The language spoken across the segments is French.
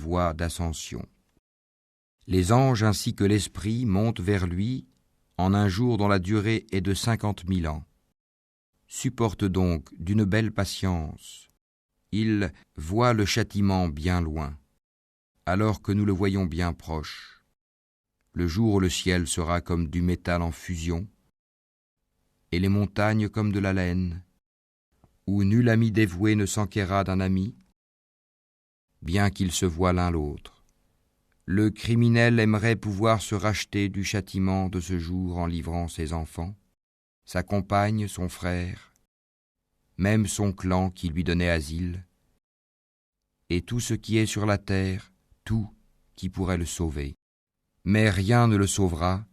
voie d'ascension. Les anges ainsi que l'Esprit montent vers lui en un jour dont la durée est de 50 000 ans. Supporte donc d'une belle patience. Il voit le châtiment bien loin, alors que nous le voyons bien proche. Le jour où le ciel sera comme du métal en fusion, et les montagnes comme de la laine, où nul ami dévoué ne s'enquérera d'un ami, bien qu'ils se voient l'un l'autre. Le criminel aimerait pouvoir se racheter du châtiment de ce jour en livrant ses enfants, sa compagne, son frère, même son clan qui lui donnait asile, et tout ce qui est sur la terre, tout qui pourrait le sauver. Mais rien ne le sauvera,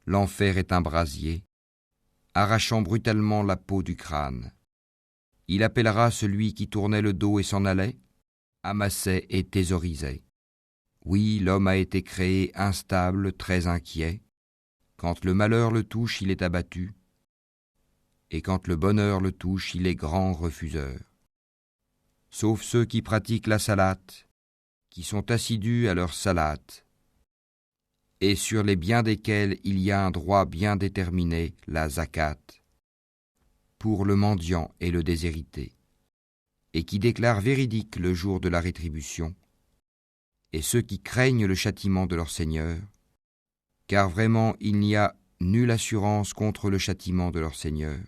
l'enfer est un brasier, arrachant brutalement la peau du crâne. Il appellera celui qui tournait le dos et s'en allait, amassait et thésaurisait. Oui, l'homme a été créé instable, très inquiet. Quand le malheur le touche, il est abattu. Et quand le bonheur le touche, il est grand refuseur. Sauf ceux qui pratiquent la salate, qui sont assidus à leur salate, et sur les biens desquels il y a un droit bien déterminé, la zakat, pour le mendiant et le déshérité, et qui déclarent véridique le jour de la rétribution, et ceux qui craignent le châtiment de leur Seigneur, car vraiment il n'y a nulle assurance contre le châtiment de leur Seigneur,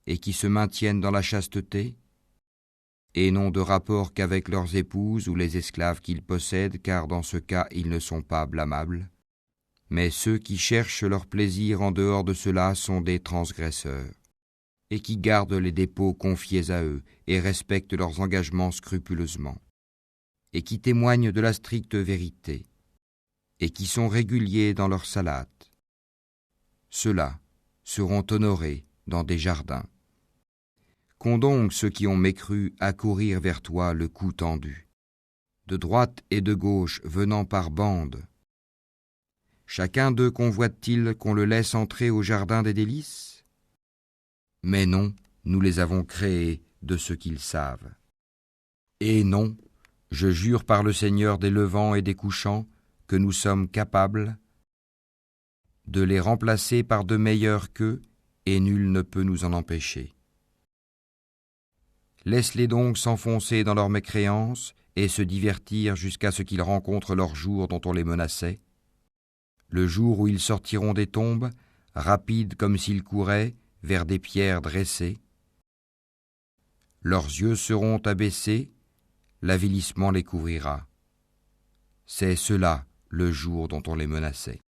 et qui se maintiennent dans la chasteté, et n'ont de rapport qu'avec leurs épouses ou les esclaves qu'ils possèdent, car dans ce cas ils ne sont pas blâmables, mais ceux qui cherchent leur plaisir en dehors de cela sont des transgresseurs, et qui gardent les dépôts confiés à eux, et respectent leurs engagements scrupuleusement, et qui témoignent de la stricte vérité, et qui sont réguliers dans leur salate. Ceux-là seront honorés dans des jardins. Qu'ont donc ceux qui ont mécru accourir vers toi le cou tendu, de droite et de gauche venant par bandes. Chacun d'eux convoite-t-il qu'on le laisse entrer au jardin des délices ? Mais non, nous les avons créés de ce qu'ils savent. Et non, je jure par le Seigneur des levants et des couchants que nous sommes capables de les remplacer par de meilleurs qu'eux, et nul ne peut nous en empêcher. Laisse-les donc s'enfoncer dans leur mécréance et se divertir jusqu'à ce qu'ils rencontrent leur jour dont on les menaçait, le jour où ils sortiront des tombes, rapides comme s'ils couraient, vers des pierres dressées. Leurs yeux seront abaissés, l'avilissement les couvrira. C'est cela le jour dont on les menaçait.